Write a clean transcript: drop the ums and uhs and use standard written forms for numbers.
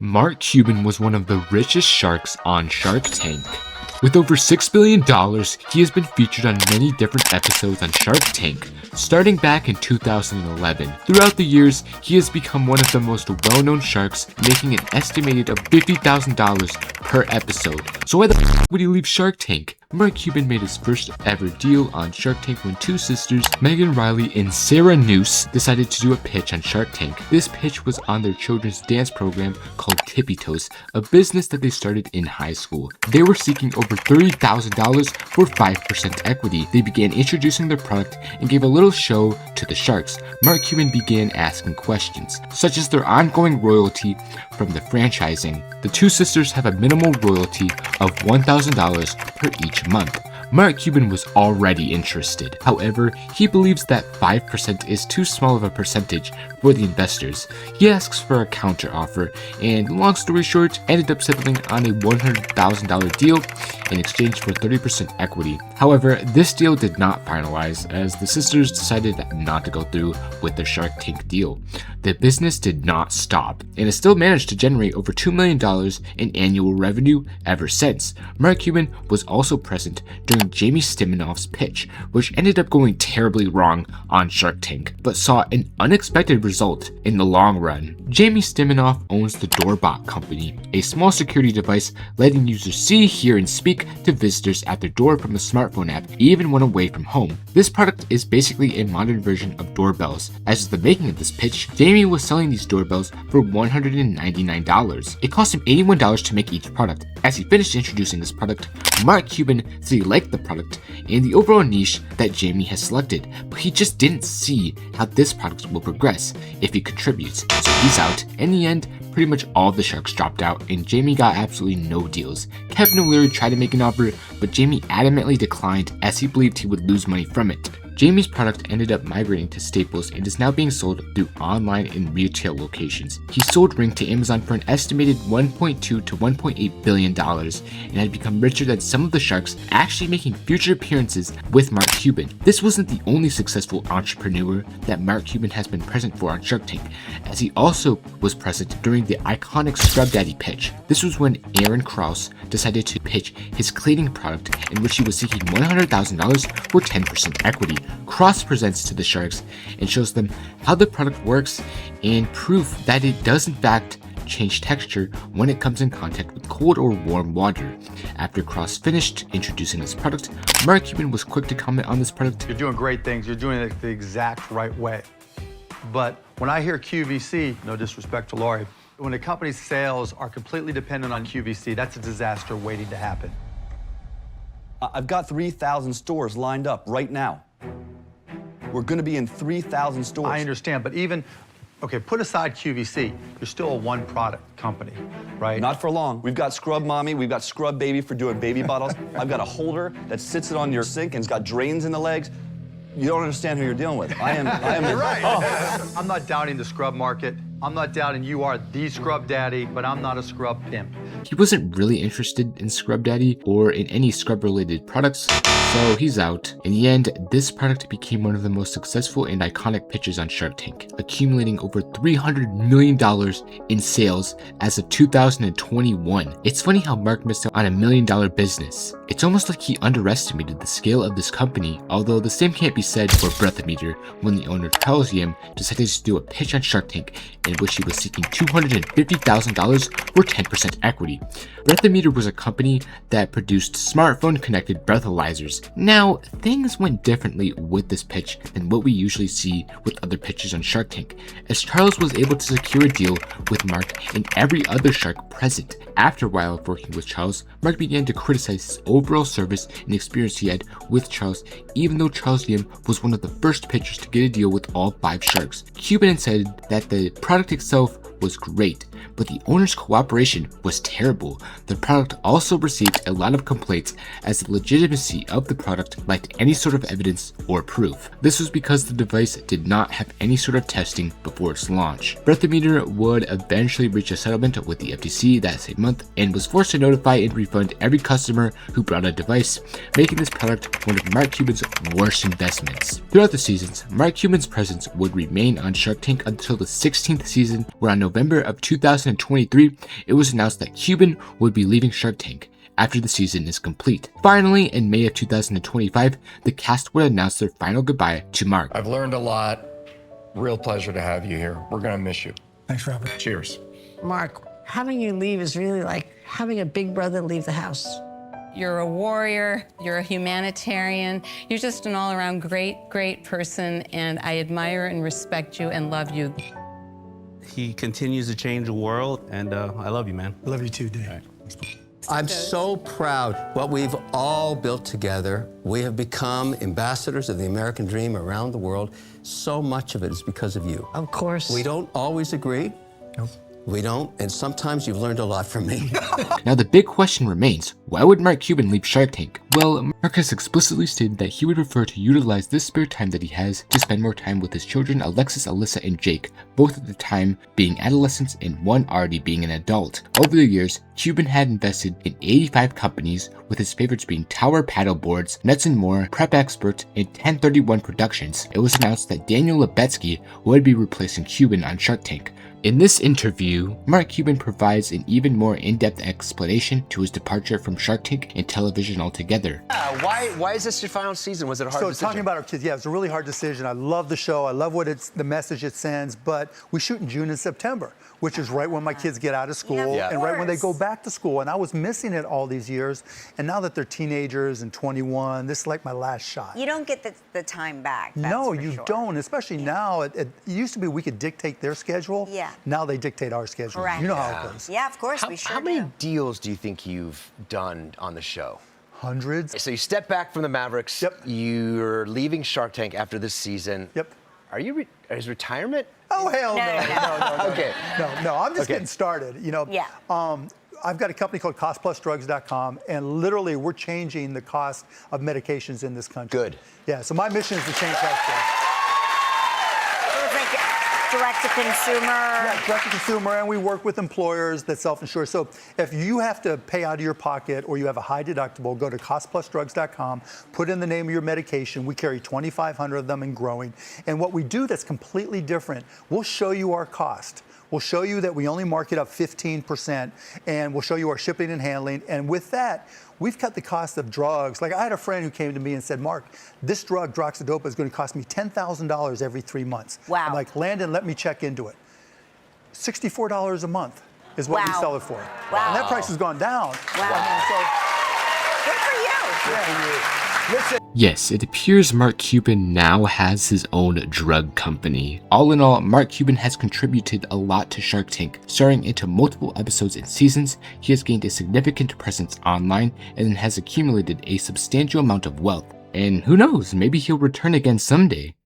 Mark Cuban was one of the richest sharks on Shark Tank. With over $6 billion, he has been featured on many different episodes on Shark Tank, starting back in 2011. Throughout the years, he has become one of the most well-known sharks, making an estimated of $50,000 per episode. So why the f would he leave Shark Tank? Mark Cuban made his first ever deal on Shark Tank when two sisters, Megan Riley and Sarah Noose, decided to do a pitch on Shark Tank. This pitch was on their children's dance program called Tippi Toes, a business that they started in high school. They were seeking over $30,000 for 5% equity. They began introducing their product and gave a little show to the sharks. Mark Cuban began asking questions, such as their ongoing royalty from the franchising. The two sisters have a minimal royalty of $1,000 per each month. Mark Cuban was already interested. However, he believes that 5% is too small of a percentage for the investors. He asks for a counter offer, and long story short, ended up settling on a $100,000 deal in exchange for 30% equity. However, this deal did not finalize as the sisters decided not to go through with the Shark Tank deal. The business did not stop and has still managed to generate over $2 million in annual revenue ever since. Mark Cuban was also present during Jamie Stimenoff's pitch, which ended up going terribly wrong on Shark Tank, but saw an unexpected result in the long run. Jamie Stimenoff owns the Doorbot company, a small security device letting users see, hear, and speak to visitors at their door from a smartphone app, even when away from home. This product is basically a modern version of doorbells. As of the making of this pitch, Jamie was selling these doorbells for $199. It cost him $81 to make each product. As he finished introducing this product, Mark Cuban said he liked the product and the overall niche that Jamie has selected, but he just didn't see how this product will progress if he contributes. So he's out. In the end, pretty much all of the sharks dropped out and Jamie got absolutely no deals. Kevin O'Leary tried to make an offer, but Jamie adamantly declined as he believed he would lose money from it. Jamie's product ended up migrating to Staples and is now being sold through online and retail locations. He sold Ring to Amazon for an estimated $1.2 to $1.8 billion and had become richer than some of the sharks, actually making future appearances with Mark Cuban. This wasn't the only successful entrepreneur that Mark Cuban has been present for on Shark Tank, as he also was present during the iconic Scrub Daddy pitch. This was when Aaron Krause decided to pitch his cleaning product, in which he was seeking $100,000 for 10% equity. Cross presents to the sharks and shows them how the product works and proof that it does in fact change texture when it comes in contact with cold or warm water. After Cross finished introducing this product, Mark Cuban was quick to comment on this product. You're doing great things. You're doing it the exact right way. But when I hear QVC, no disrespect to Laurie, when a company's sales are completely dependent on QVC, that's a disaster waiting to happen. I've got 3,000 stores lined up right now. We're going to be in 3,000 stores. I understand, but even, okay, put aside QVC, you're still a one-product company, right? Not for long. We've got Scrub Mommy, we've got Scrub Baby for doing baby bottles. I've got a holder that sits it on your sink and it's got drains in the legs. You don't understand who you're dealing with. I am You're right. Oh. I'm not doubting the scrub market. I'm not doubting you are the scrub daddy, but I'm not a scrub pimp. He wasn't really interested in Scrub Daddy or in any scrub-related products, so he's out. In the end, this product became one of the most successful and iconic pitches on Shark Tank, accumulating over $300 million in sales as of 2021. It's funny how Mark missed out on $1 million business. It's almost like he underestimated the scale of this company, although the same can't be said for Breathometer when the owner Charles Yim decided to do a pitch on Shark Tank in which he was seeking $250,000 for 10% equity. Breathometer was a company that produced smartphone-connected breathalyzers. Now, things went differently with this pitch than what we usually see with other pitches on Shark Tank, as Charles was able to secure a deal with Mark and every other shark present. After a while of working with Charles, Mark began to criticize his overall service and experience he had with Charles, even though Charles Yim was one of the first pitchers to get a deal with all 5 sharks. Cuban said that the product itself was great, but the owner's cooperation was terrible. The product also received a lot of complaints as the legitimacy of the product lacked any sort of evidence or proof. This was because the device did not have any sort of testing before its launch. Breathometer would eventually reach a settlement with the FTC that same month and was forced to notify and refund every customer who brought a device, making this product one of Mark Cuban's worst investments. Throughout the seasons, Mark Cuban's presence would remain on Shark Tank until the 16th season, where on November of 2000 2023, it was announced that Cuban would be leaving Shark Tank after the season is complete. Finally, in May of 2025, the cast would announce their final goodbye to Mark. I've learned a lot. Real pleasure to have you here. We're gonna miss you. Thanks, Robert. Cheers. Mark, having you leave is really like having a big brother leave the house. You're a warrior, you're a humanitarian, you're just an all-around great person, and I admire and respect you and love you. He continues to change the world, and I love you, man. I love you too, Dave. I'm so proud what we've all built together. We have become ambassadors of the American dream around the world. So much of it is because of you. Of course. We don't always agree. Nope. We don't, and sometimes you've learned a lot from me. Now the big question remains, why would Mark Cuban leave Shark Tank? Well, Mark has explicitly stated that he would prefer to utilize this spare time that he has to spend more time with his children Alexis, Alyssa, and Jake, both at the time being adolescents and one already being an adult. Over the years, Cuban had invested in 85 companies, with his favorites being Tower Paddleboards, Nuts and More, Prep Expert, and 1031 Productions. It was announced that Daniel Lebetsky would be replacing Cuban on Shark Tank. In this interview, Mark Cuban provides an even more in-depth explanation to his departure from Shark Tank and television altogether. Why is this your final season? Was it a hard decision? So talking about our kids, yeah, it's a really hard decision. I love the show. I love the message it sends, but we shoot in June and September, which is right when my kids get out of school and right when they go back to school. And I was missing it all these years. And now that they're teenagers and 21, this is like my last shot. You don't get the time back. No, you don't, especially now. It used to be we could dictate their schedule. Yeah. Now they dictate our schedule. Correct. You know how it goes. Yeah, of course, we sure How many deals do you think you've done on the show? Hundreds. So you step back from the Mavericks. Yep. You're leaving Shark Tank after this season. Yep. Is retirement? Oh, hell no. No. Okay. No, I'm just getting started. You know, I've got a company called costplusdrugs.com, and literally we're changing the cost of medications in this country. Good. Yeah, so my mission is to change healthcare. Direct to consumer. Yeah, direct to consumer, and we work with employers that self-insure. So if you have to pay out of your pocket or you have a high deductible, go to costplusdrugs.com, put in the name of your medication. We carry 2,500 of them and growing. And what we do that's completely different, we'll show you our cost. We'll show you that we only mark it up 15%, and we'll show you our shipping and handling. And with that, we've cut the cost of drugs. Like I had a friend who came to me and said, Mark, this drug, droxidopa, is going to cost me $10,000 every 3 months. Wow. I'm like, Landon, let me check into it. $64 a month is what we sell it for. Wow. And that price has gone down. Wow. Good for you. Good for you. Yes, it appears Mark Cuban now has his own drug company. All in all, Mark Cuban has contributed a lot to Shark Tank. Starring into multiple episodes and seasons, he has gained a significant presence online and has accumulated a substantial amount of wealth. And who knows, maybe he'll return again someday.